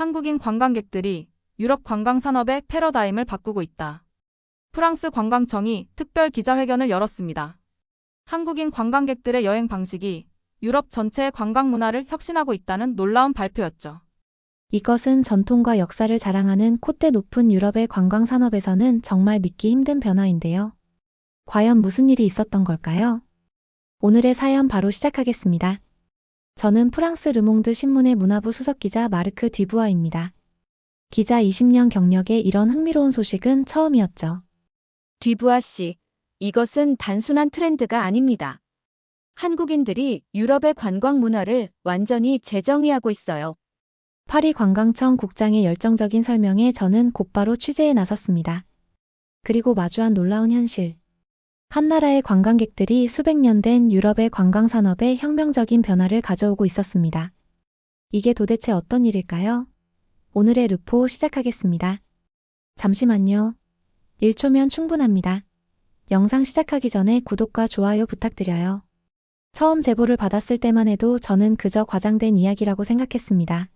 한국인 관광객들이 유럽 관광 산업의 패러다임을 바꾸고 있다. 프랑스 관광청이 특별 기자회견을 열었습니다. 한국인 관광객들의 여행 방식이 유럽 전체의 관광 문화를 혁신하고 있다는 놀라운 발표였죠. 이것은 전통과 역사를 자랑하는 콧대 높은 유럽의 관광 산업에서는 정말 믿기 힘든 변화인데요. 과연 무슨 일이 있었던 걸까요? 오늘의 사연 바로 시작하겠습니다. 저는 프랑스 르몽드 신문의 문화부 수석기자 마르크 뒤부아입니다. 기자 20년 경력에 이런 흥미로운 소식은 처음이었죠. 뒤부아 씨, 이것은 단순한 트렌드가 아닙니다. 한국인들이 유럽의 관광 문화를 완전히 재정의하고 있어요. 파리 관광청 국장의 열정적인 설명에 저는 곧바로 취재에 나섰습니다. 그리고 마주한 놀라운 현실. 한 나라의 관광객들이 수백 년 된 유럽의 관광 산업에 혁명적인 변화를 가져오고 있었습니다. 이게 도대체 어떤 일일까요? 오늘의 르포 시작하겠습니다. 잠시만요. 1초면 충분합니다. 영상 시작하기 전에 구독과 좋아요 부탁드려요. 처음 제보를 받았을 때만 해도 저는 그저 과장된 이야기라고 생각했습니다.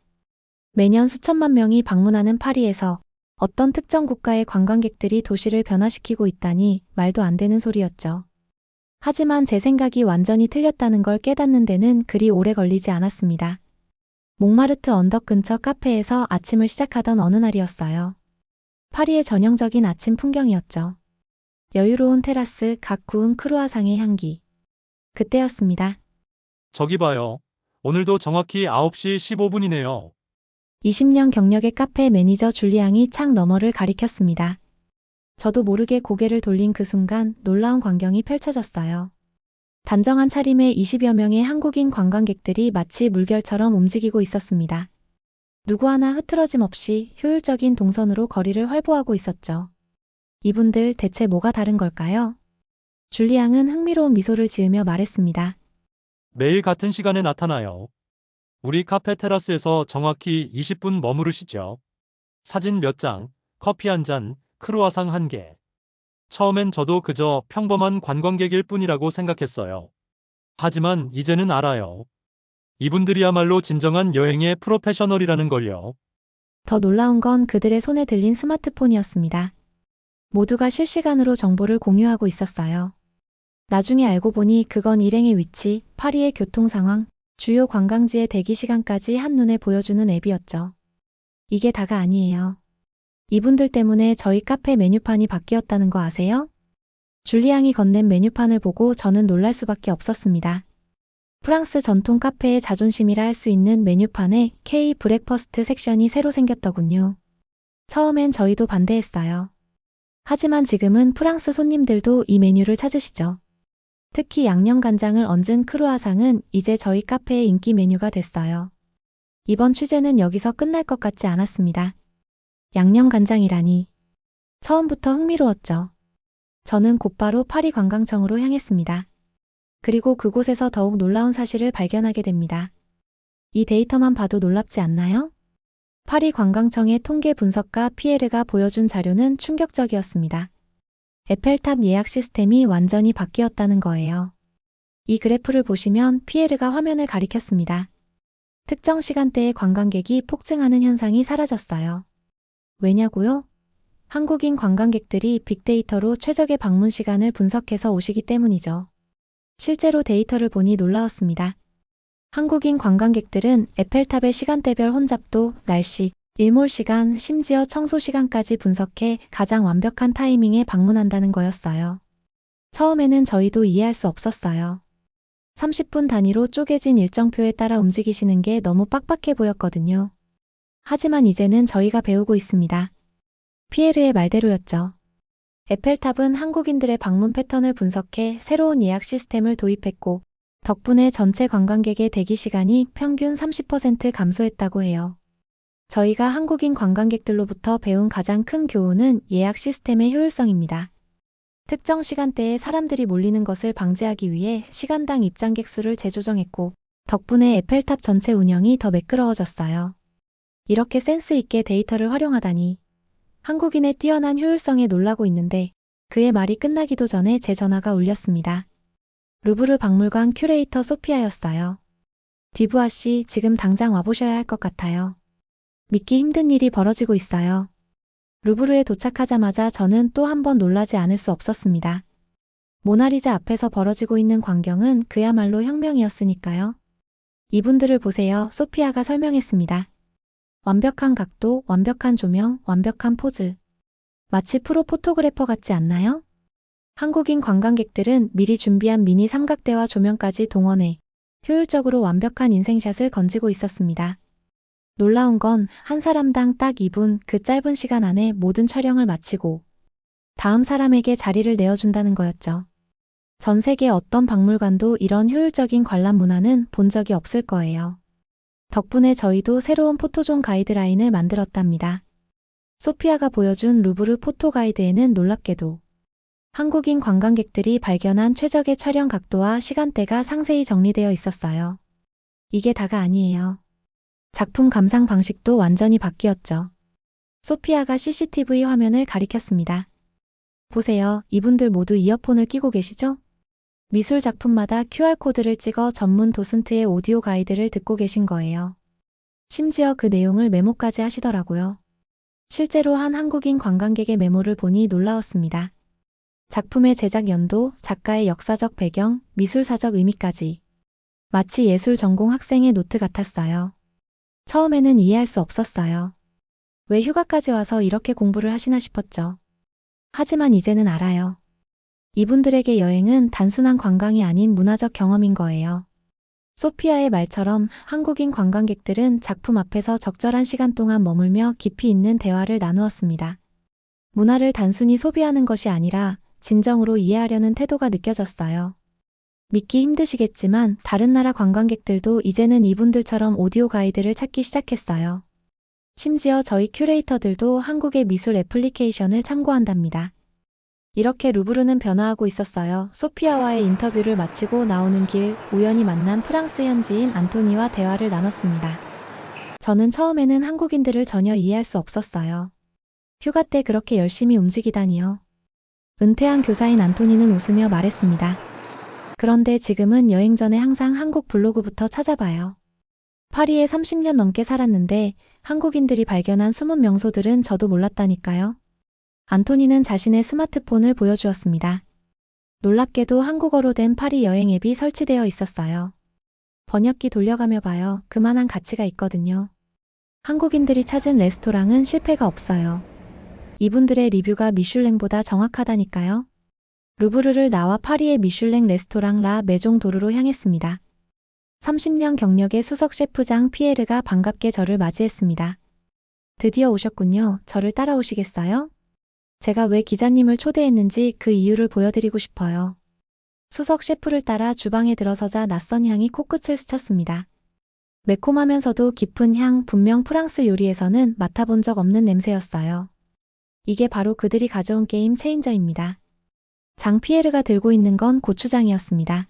매년 수천만 명이 방문하는 파리에서 어떤 특정 국가의 관광객들이 도시를 변화시키고 있다니 말도 안 되는 소리였죠. 하지만 제 생각이 완전히 틀렸다는 걸 깨닫는 데는 그리 오래 걸리지 않았습니다. 몽마르트 언덕 근처 카페에서 아침을 시작하던 어느 날이었어요. 파리의 전형적인 아침 풍경이었죠. 여유로운 테라스, 각 구운 크루아상의 향기. 그때였습니다. 저기 봐요. 오늘도 정확히 9시 15분이네요. 20년 경력의 카페 매니저 줄리앙이 창 너머를 가리켰습니다. 저도 모르게 고개를 돌린 그 순간 놀라운 광경이 펼쳐졌어요. 단정한 차림의 20여 명의 한국인 관광객들이 마치 물결처럼 움직이고 있었습니다. 누구 하나 흐트러짐 없이 효율적인 동선으로 거리를 활보하고 있었죠. 이분들 대체 뭐가 다른 걸까요? 줄리앙은 흥미로운 미소를 지으며 말했습니다. 매일 같은 시간에 나타나요. 우리 카페 테라스에서 정확히 20분 머무르시죠. 사진 몇 장, 커피 한 잔, 크루아상 1개. 처음엔 저도 그저 평범한 관광객일 뿐이라고 생각했어요. 하지만 이제는 알아요. 이분들이야말로 진정한 여행의 프로페셔널이라는 걸요. 더 놀라운 건 그들의 손에 들린 스마트폰이었습니다. 모두가 실시간으로 정보를 공유하고 있었어요. 나중에 알고 보니 그건 일행의 위치, 파리의 교통 상황, 주요 관광지의 대기 시간까지 한눈에 보여주는 앱이었죠. 이게 다가 아니에요. 이분들 때문에 저희 카페 메뉴판이 바뀌었다는 거 아세요? 줄리앙이 건넨 메뉴판을 보고 저는 놀랄 수밖에 없었습니다. 프랑스 전통 카페의 자존심이라 할 수 있는 메뉴판에 K 브렉퍼스트 섹션이 새로 생겼더군요. 처음엔 저희도 반대했어요. 하지만 지금은 프랑스 손님들도 이 메뉴를 찾으시죠. 특히 양념간장을 얹은 크루아상은 이제 저희 카페의 인기 메뉴가 됐어요. 이번 취재는 여기서 끝날 것 같지 않았습니다. 양념간장이라니. 처음부터 흥미로웠죠. 저는 곧바로 파리 관광청으로 향했습니다. 그리고 그곳에서 더욱 놀라운 사실을 발견하게 됩니다. 이 데이터만 봐도 놀랍지 않나요? 파리 관광청의 통계 분석가 피에르가 보여준 자료는 충격적이었습니다. 에펠탑 예약 시스템이 완전히 바뀌었다는 거예요. 이 그래프를 보시면 피에르가 화면을 가리켰습니다. 특정 시간대에 관광객이 폭증하는 현상이 사라졌어요. 왜냐고요? 한국인 관광객들이 빅데이터로 최적의 방문 시간을 분석해서 오시기 때문이죠. 실제로 데이터를 보니 놀라웠습니다. 한국인 관광객들은 에펠탑의 시간대별 혼잡도, 날씨, 일몰 시간, 심지어 청소 시간까지 분석해 가장 완벽한 타이밍에 방문한다는 거였어요. 처음에는 저희도 이해할 수 없었어요. 30분 단위로 쪼개진 일정표에 따라 움직이시는 게 너무 빡빡해 보였거든요. 하지만 이제는 저희가 배우고 있습니다. 피에르의 말대로였죠. 에펠탑은 한국인들의 방문 패턴을 분석해 새로운 예약 시스템을 도입했고, 덕분에 전체 관광객의 대기 시간이 평균 30% 감소했다고 해요. 저희가 한국인 관광객들로부터 배운 가장 큰 교훈은 예약 시스템의 효율성입니다. 특정 시간대에 사람들이 몰리는 것을 방지하기 위해 시간당 입장객 수를 재조정했고, 덕분에 에펠탑 전체 운영이 더 매끄러워졌어요. 이렇게 센스 있게 데이터를 활용하다니. 한국인의 뛰어난 효율성에 놀라고 있는데, 그의 말이 끝나기도 전에 제 전화가 울렸습니다. 루브르 박물관 큐레이터 소피아였어요. 뒤부아 씨, 지금 당장 와보셔야 할 것 같아요. 믿기 힘든 일이 벌어지고 있어요. 루브르에 도착하자마자 저는 또 한 번 놀라지 않을 수 없었습니다. 모나리자 앞에서 벌어지고 있는 광경은 그야말로 혁명이었으니까요. 이분들을 보세요. 소피아가 설명했습니다. 완벽한 각도, 완벽한 조명, 완벽한 포즈. 마치 프로 포토그래퍼 같지 않나요? 한국인 관광객들은 미리 준비한 미니 삼각대와 조명까지 동원해 효율적으로 완벽한 인생샷을 건지고 있었습니다. 놀라운 건 한 사람당 딱 2분 그 짧은 시간 안에 모든 촬영을 마치고 다음 사람에게 자리를 내어준다는 거였죠. 전 세계 어떤 박물관도 이런 효율적인 관람 문화는 본 적이 없을 거예요. 덕분에 저희도 새로운 포토존 가이드라인을 만들었답니다. 소피아가 보여준 루브르 포토 가이드에는 놀랍게도 한국인 관광객들이 발견한 최적의 촬영 각도와 시간대가 상세히 정리되어 있었어요. 이게 다가 아니에요. 작품 감상 방식도 완전히 바뀌었죠. 소피아가 CCTV 화면을 가리켰습니다. 보세요. 이분들 모두 이어폰을 끼고 계시죠? 미술 작품마다 QR코드를 찍어 전문 도슨트의 오디오 가이드를 듣고 계신 거예요. 심지어 그 내용을 메모까지 하시더라고요. 실제로 한 한국인 관광객의 메모를 보니 놀라웠습니다. 작품의 제작 연도, 작가의 역사적 배경, 미술사적 의미까지. 마치 예술 전공 학생의 노트 같았어요. 처음에는 이해할 수 없었어요. 왜 휴가까지 와서 이렇게 공부를 하시나 싶었죠. 하지만 이제는 알아요. 이분들에게 여행은 단순한 관광이 아닌 문화적 경험인 거예요. 소피아의 말처럼 한국인 관광객들은 작품 앞에서 적절한 시간 동안 머물며 깊이 있는 대화를 나누었습니다. 문화를 단순히 소비하는 것이 아니라 진정으로 이해하려는 태도가 느껴졌어요. 믿기 힘드시겠지만 다른 나라 관광객들도 이제는 이분들처럼 오디오 가이드를 찾기 시작했어요. 심지어 저희 큐레이터들도 한국의 미술 애플리케이션을 참고한답니다. 이렇게 루브르는 변화하고 있었어요. 소피아와의 인터뷰를 마치고 나오는 길, 우연히 만난 프랑스 현지인 안토니와 대화를 나눴습니다. 저는 처음에는 한국인들을 전혀 이해할 수 없었어요. 휴가 때 그렇게 열심히 움직이다니요. 은퇴한 교사인 안토니는 웃으며 말했습니다. 그런데 지금은 여행 전에 항상 한국 블로그부터 찾아봐요. 파리에 30년 넘게 살았는데 한국인들이 발견한 숨은 명소들은 저도 몰랐다니까요. 안토니는 자신의 스마트폰을 보여주었습니다. 놀랍게도 한국어로 된 파리 여행 앱이 설치되어 있었어요. 번역기 돌려가며 봐요. 그만한 가치가 있거든요. 한국인들이 찾은 레스토랑은 실패가 없어요. 이분들의 리뷰가 미슐랭보다 정확하다니까요. 루브르를 나와 파리의 미슐랭 레스토랑 라 메종 도르로 향했습니다. 30년 경력의 수석 셰프장 피에르가 반갑게 저를 맞이했습니다. 드디어 오셨군요. 저를 따라오시겠어요? 제가 왜 기자님을 초대했는지 그 이유를 보여드리고 싶어요. 수석 셰프를 따라 주방에 들어서자 낯선 향이 코끝을 스쳤습니다. 매콤하면서도 깊은 향, 분명 프랑스 요리에서는 맡아본 적 없는 냄새였어요. 이게 바로 그들이 가져온 게임 체인저입니다. 장 피에르가 들고 있는 건 고추장이었습니다.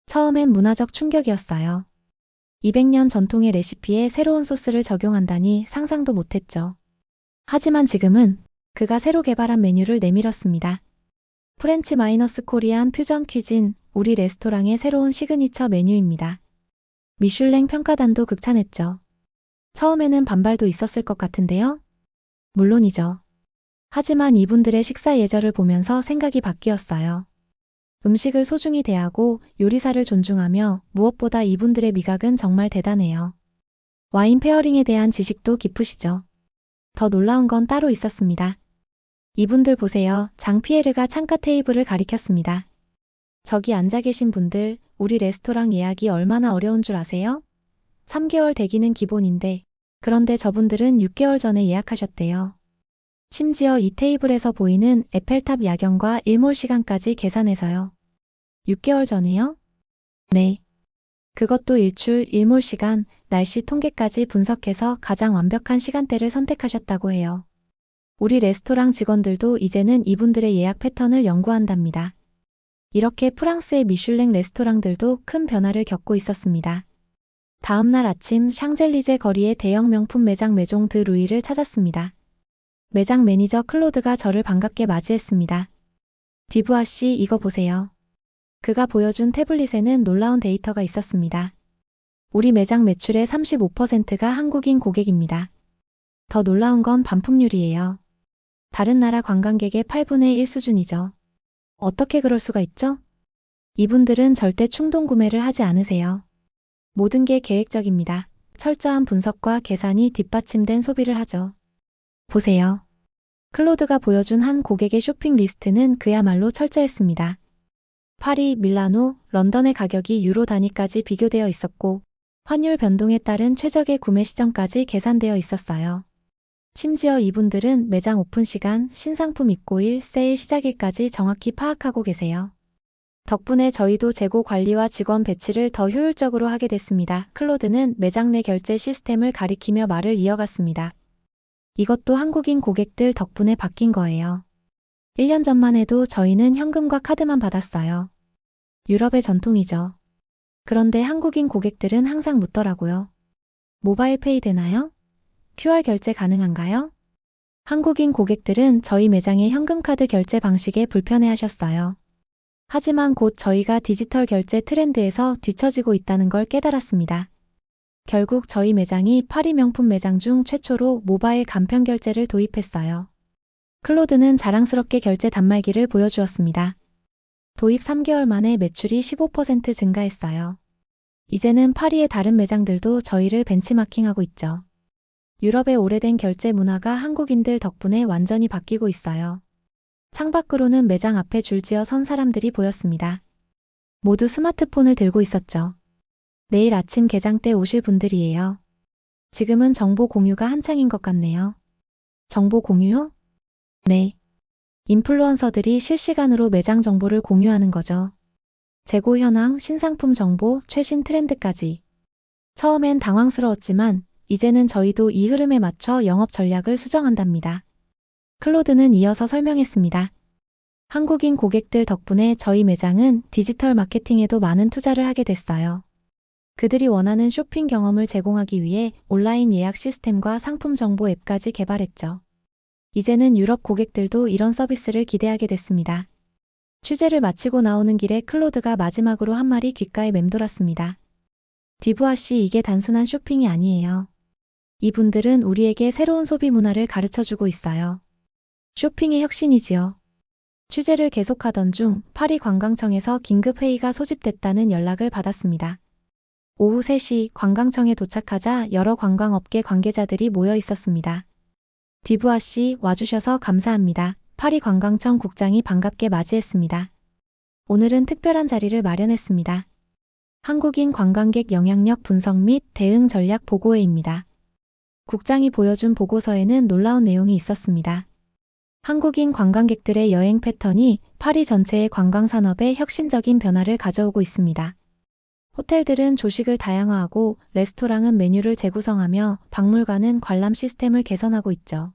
처음엔 문화적 충격이었어요. 200년 전통의 레시피에 새로운 소스를 적용한다니 상상도 못했죠. 하지만 지금은 그가 새로 개발한 메뉴를 내밀었습니다. 프렌치 마이너스 코리안 퓨전 퀴진, 우리 레스토랑의 새로운 시그니처 메뉴입니다. 미슐랭 평가단도 극찬했죠. 처음에는 반발도 있었을 것 같은데요? 물론이죠. 하지만 이분들의 식사 예절을 보면서 생각이 바뀌었어요. 음식을 소중히 대하고 요리사를 존중하며 무엇보다 이분들의 미각은 정말 대단해요. 와인 페어링에 대한 지식도 깊으시죠. 더 놀라운 건 따로 있었습니다. 이분들 보세요. 장 피에르가 창가 테이블을 가리켰습니다. 저기 앉아 계신 분들, 우리 레스토랑 예약이 얼마나 어려운 줄 아세요? 3개월 대기는 기본인데, 그런데 저분들은 6개월 전에 예약하셨대요. 심지어 이 테이블에서 보이는 에펠탑 야경과 일몰 시간까지 계산해서요. 6개월 전에요? 네. 그것도 일출, 일몰 시간, 날씨 통계까지 분석해서 가장 완벽한 시간대를 선택하셨다고 해요. 우리 레스토랑 직원들도 이제는 이분들의 예약 패턴을 연구한답니다. 이렇게 프랑스의 미슐랭 레스토랑들도 큰 변화를 겪고 있었습니다. 다음 날 아침 샹젤리제 거리의 대형 명품 매장 메종 드 루이를 찾았습니다. 매장 매니저 클로드가 저를 반갑게 맞이했습니다. 디부아 씨, 이거 보세요. 그가 보여준 태블릿에는 놀라운 데이터가 있었습니다. 우리 매장 매출의 35%가 한국인 고객입니다. 더 놀라운 건 반품률이에요. 다른 나라 관광객의 8분의 1 수준이죠. 어떻게 그럴 수가 있죠? 이분들은 절대 충동 구매를 하지 않으세요. 모든 게 계획적입니다. 철저한 분석과 계산이 뒷받침된 소비를 하죠. 보세요. 클로드가 보여준 한 고객의 쇼핑 리스트는 그야말로 철저했습니다. 파리, 밀라노, 런던의 가격이 유로 단위까지 비교되어 있었고, 환율 변동에 따른 최적의 구매 시점까지 계산되어 있었어요. 심지어 이분들은 매장 오픈 시간, 신상품 입고일, 세일 시작일까지 정확히 파악하고 계세요. 덕분에 저희도 재고 관리와 직원 배치를 더 효율적으로 하게 됐습니다. 클로드는 매장 내 결제 시스템을 가리키며 말을 이어갔습니다. 이것도 한국인 고객들 덕분에 바뀐 거예요. 1년 전만 해도 저희는 현금과 카드만 받았어요. 유럽의 전통이죠. 그런데 한국인 고객들은 항상 묻더라고요. 모바일 페이 되나요? QR 결제 가능한가요? 한국인 고객들은 저희 매장의 현금카드 결제 방식에 불편해하셨어요. 하지만 곧 저희가 디지털 결제 트렌드에서 뒤처지고 있다는 걸 깨달았습니다. 결국 저희 매장이 파리 명품 매장 중 최초로 모바일 간편 결제를 도입했어요. 클로드는 자랑스럽게 결제 단말기를 보여주었습니다. 도입 3개월 만에 매출이 15% 증가했어요. 이제는 파리의 다른 매장들도 저희를 벤치마킹하고 있죠. 유럽의 오래된 결제 문화가 한국인들 덕분에 완전히 바뀌고 있어요. 창밖으로는 매장 앞에 줄지어 선 사람들이 보였습니다. 모두 스마트폰을 들고 있었죠. 내일 아침 개장 때 오실 분들이에요. 지금은 정보 공유가 한창인 것 같네요. 정보 공유요? 네. 인플루언서들이 실시간으로 매장 정보를 공유하는 거죠. 재고 현황, 신상품 정보, 최신 트렌드까지. 처음엔 당황스러웠지만 이제는 저희도 이 흐름에 맞춰 영업 전략을 수정한답니다. 클로드는 이어서 설명했습니다. 한국인 고객들 덕분에 저희 매장은 디지털 마케팅에도 많은 투자를 하게 됐어요. 그들이 원하는 쇼핑 경험을 제공하기 위해 온라인 예약 시스템과 상품 정보 앱까지 개발했죠. 이제는 유럽 고객들도 이런 서비스를 기대하게 됐습니다. 취재를 마치고 나오는 길에 클로드가 마지막으로 한 말이 귓가에 맴돌았습니다. 디부아 씨, 이게 단순한 쇼핑이 아니에요. 이분들은 우리에게 새로운 소비 문화를 가르쳐주고 있어요. 쇼핑의 혁신이지요. 취재를 계속하던 중 파리 관광청에서 긴급 회의가 소집됐다는 연락을 받았습니다. 오후 3시 관광청에 도착하자 여러 관광업계 관계자들이 모여 있었습니다. 디부아 씨, 와주셔서 감사합니다. 파리 관광청 국장이 반갑게 맞이했습니다. 오늘은 특별한 자리를 마련했습니다. 한국인 관광객 영향력 분석 및 대응 전략 보고회입니다. 국장이 보여준 보고서에는 놀라운 내용이 있었습니다. 한국인 관광객들의 여행 패턴이 파리 전체의 관광산업에 혁신적인 변화를 가져오고 있습니다. 호텔들은 조식을 다양화하고 레스토랑은 메뉴를 재구성하며 박물관은 관람 시스템을 개선하고 있죠.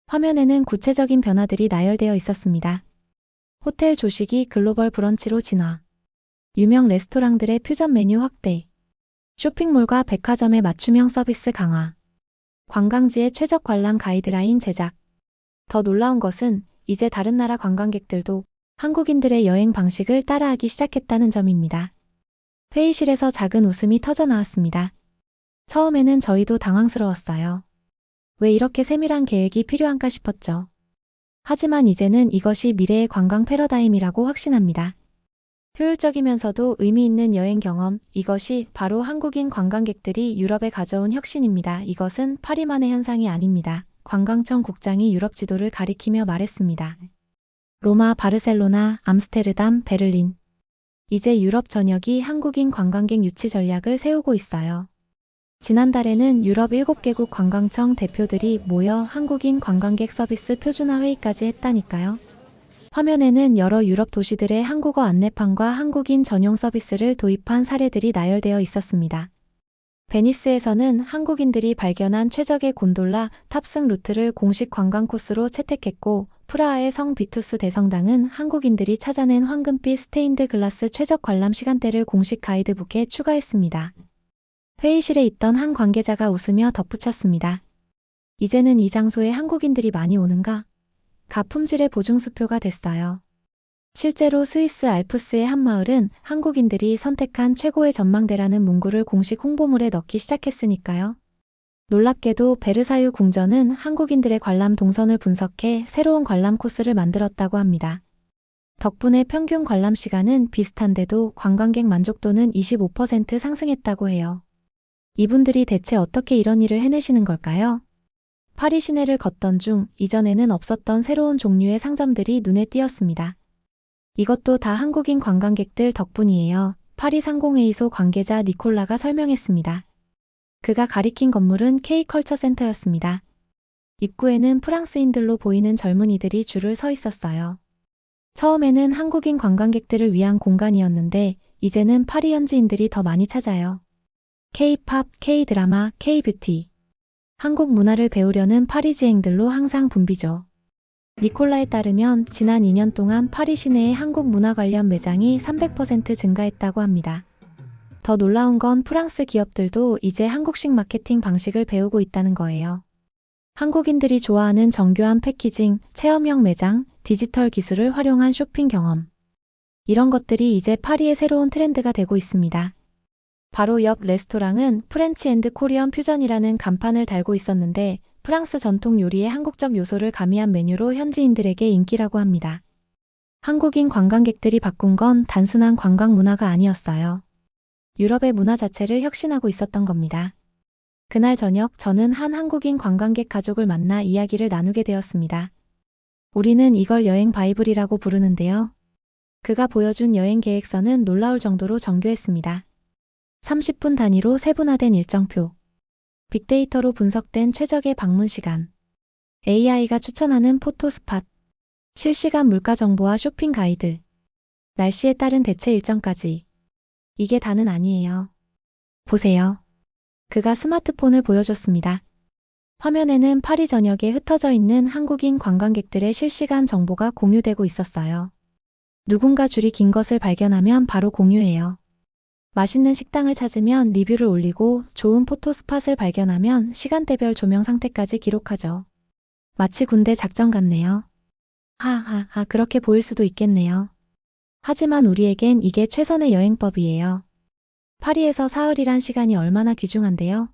화면에는 구체적인 변화들이 나열되어 있었습니다. 호텔 조식이 글로벌 브런치로 진화. 유명 레스토랑들의 퓨전 메뉴 확대. 쇼핑몰과 백화점의 맞춤형 서비스 강화. 관광지의 최적 관람 가이드라인 제작. 더 놀라운 것은 이제 다른 나라 관광객들도 한국인들의 여행 방식을 따라하기 시작했다는 점입니다. 회의실에서 작은 웃음이 터져 나왔습니다. 처음에는 저희도 당황스러웠어요. 왜 이렇게 세밀한 계획이 필요한가 싶었죠. 하지만 이제는 이것이 미래의 관광 패러다임이라고 확신합니다. 효율적이면서도 의미 있는 여행 경험, 이것이 바로 한국인 관광객들이 유럽에 가져온 혁신입니다. 이것은 파리만의 현상이 아닙니다. 관광청 국장이 유럽 지도를 가리키며 말했습니다. 로마, 바르셀로나, 암스테르담, 베를린. 이제 유럽 전역이 한국인 관광객 유치 전략을 세우고 있어요. 지난달에는 유럽 7개국 관광청 대표들이 모여 한국인 관광객 서비스 표준화 회의까지 했다니까요. 화면에는 여러 유럽 도시들의 한국어 안내판과 한국인 전용 서비스를 도입한 사례들이 나열되어 있었습니다. 베니스에서는 한국인들이 발견한 최적의 곤돌라 탑승 루트를 공식 관광 코스로 채택했고, 프라하의 성 비투스 대성당은 한국인들이 찾아낸 황금빛 스테인드 글라스 최적 관람 시간대를 공식 가이드북에 추가했습니다. 회의실에 있던 한 관계자가 웃으며 덧붙였습니다. 이제는 이 장소에 한국인들이 많이 오는가? 가품질의 보증수표가 됐어요. 실제로 스위스 알프스의 한 마을은 한국인들이 선택한 최고의 전망대라는 문구를 공식 홍보물에 넣기 시작했으니까요. 놀랍게도 베르사유 궁전은 한국인들의 관람 동선을 분석해 새로운 관람 코스를 만들었다고 합니다. 덕분에 평균 관람 시간은 비슷한데도 관광객 만족도는 25% 상승했다고 해요. 이분들이 대체 어떻게 이런 일을 해내시는 걸까요? 파리 시내를 걷던 중 이전에는 없었던 새로운 종류의 상점들이 눈에 띄었습니다. 이것도 다 한국인 관광객들 덕분이에요. 파리 상공회의소 관계자 니콜라가 설명했습니다. 그가 가리킨 건물은 K컬처 센터였습니다. 입구에는 프랑스인들로 보이는 젊은이들이 줄을 서 있었어요. 처음에는 한국인 관광객들을 위한 공간이었는데 이제는 파리 현지인들이 더 많이 찾아요. K-팝, K-드라마, K-뷰티. 한국 문화를 배우려는 파리지앵들로 항상 붐비죠. 니콜라에 따르면 지난 2년 동안 파리 시내의 한국 문화 관련 매장이 300% 증가했다고 합니다. 더 놀라운 건 프랑스 기업들도 이제 한국식 마케팅 방식을 배우고 있다는 거예요. 한국인들이 좋아하는 정교한 패키징, 체험형 매장, 디지털 기술을 활용한 쇼핑 경험. 이런 것들이 이제 파리의 새로운 트렌드가 되고 있습니다. 바로 옆 레스토랑은 프렌치 앤드 코리언 퓨전이라는 간판을 달고 있었는데 프랑스 전통 요리의 한국적 요소를 가미한 메뉴로 현지인들에게 인기라고 합니다. 한국인 관광객들이 바꾼 건 단순한 관광 문화가 아니었어요. 유럽의 문화 자체를 혁신하고 있었던 겁니다. 그날 저녁 저는 한 한국인 관광객 가족을 만나 이야기를 나누게 되었습니다. 우리는 이걸 여행 바이블이라고 부르는데요. 그가 보여준 여행 계획서는 놀라울 정도로 정교했습니다. 30분 단위로 세분화된 일정표, 빅데이터로 분석된 최적의 방문 시간, AI가 추천하는 포토 스팟, 실시간 물가 정보와 쇼핑 가이드, 날씨에 따른 대체 일정까지. 이게 다는 아니에요. 보세요. 그가 스마트폰을 보여줬습니다. 화면에는 파리 전역에 흩어져 있는 한국인 관광객들의 실시간 정보가 공유되고 있었어요. 누군가 줄이 긴 것을 발견하면 바로 공유해요. 맛있는 식당을 찾으면 리뷰를 올리고 좋은 포토 스팟을 발견하면 시간대별 조명 상태까지 기록하죠. 마치 군대 작전 같네요. 하하하, 그렇게 보일 수도 있겠네요. 하지만 우리에겐 이게 최선의 여행법이에요. 파리에서 사흘이란 시간이 얼마나 귀중한데요?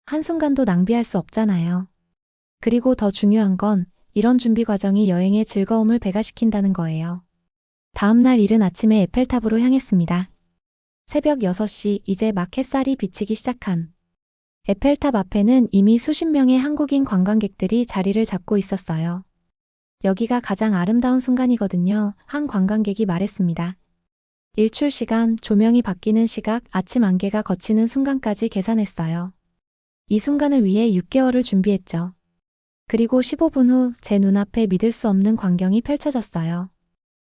한순간도 낭비할 수 없잖아요. 그리고 더 중요한 건 이런 준비 과정이 여행의 즐거움을 배가시킨다는 거예요. 다음날 이른 아침에 에펠탑으로 향했습니다. 새벽 6시 이제 막 햇살이 비치기 시작한 에펠탑 앞에는 이미 수십 명의 한국인 관광객들이 자리를 잡고 있었어요. 여기가 가장 아름다운 순간이거든요. 한 관광객이 말했습니다. 일출 시간, 조명이 바뀌는 시각, 아침 안개가 걷히는 순간까지 계산했어요. 이 순간을 위해 6개월을 준비했죠. 그리고 15분 후 제 눈앞에 믿을 수 없는 광경이 펼쳐졌어요.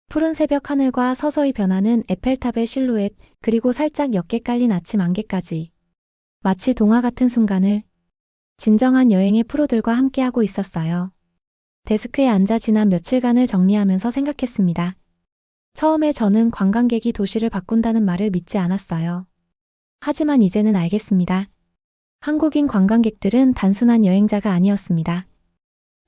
푸른 새벽 하늘과 서서히 변하는 에펠탑의 실루엣, 그리고 살짝 옅게 깔린 아침 안개까지. 마치 동화 같은 순간을 진정한 여행의 프로들과 함께하고 있었어요. 데스크에 앉아 지난 며칠간을 정리하면서 생각했습니다. 처음에 저는 관광객이 도시를 바꾼다는 말을 믿지 않았어요. 하지만 이제는 알겠습니다. 한국인 관광객들은 단순한 여행자가 아니었습니다.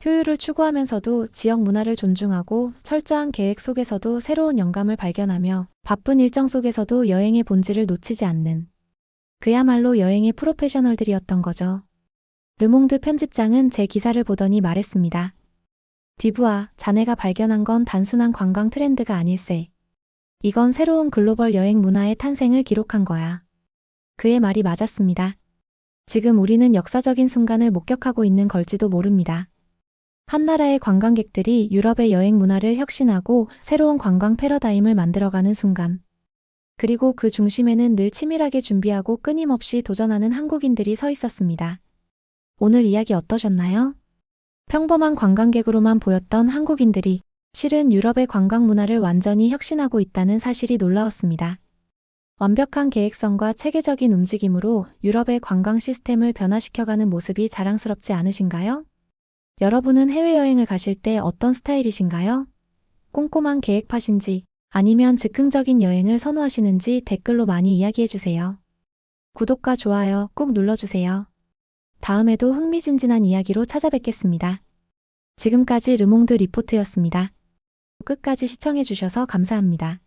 효율을 추구하면서도 지역 문화를 존중하고 철저한 계획 속에서도 새로운 영감을 발견하며 바쁜 일정 속에서도 여행의 본질을 놓치지 않는 그야말로 여행의 프로페셔널들이었던 거죠. 르몽드 편집장은 제 기사를 보더니 말했습니다. 뒤부아, 자네가 발견한 건 단순한 관광 트렌드가 아닐세. 이건 새로운 글로벌 여행 문화의 탄생을 기록한 거야. 그의 말이 맞았습니다. 지금 우리는 역사적인 순간을 목격하고 있는 걸지도 모릅니다. 한 나라의 관광객들이 유럽의 여행 문화를 혁신하고 새로운 관광 패러다임을 만들어가는 순간. 그리고 그 중심에는 늘 치밀하게 준비하고 끊임없이 도전하는 한국인들이 서 있었습니다. 오늘 이야기 어떠셨나요? 평범한 관광객으로만 보였던 한국인들이 실은 유럽의 관광 문화를 완전히 혁신하고 있다는 사실이 놀라웠습니다. 완벽한 계획성과 체계적인 움직임으로 유럽의 관광 시스템을 변화시켜가는 모습이 자랑스럽지 않으신가요? 여러분은 해외여행을 가실 때 어떤 스타일이신가요? 꼼꼼한 계획파신지 아니면 즉흥적인 여행을 선호하시는지 댓글로 많이 이야기해주세요. 구독과 좋아요 꼭 눌러주세요. 다음에도 흥미진진한 이야기로 찾아뵙겠습니다. 지금까지 르몽드 리포트였습니다. 끝까지 시청해주셔서 감사합니다.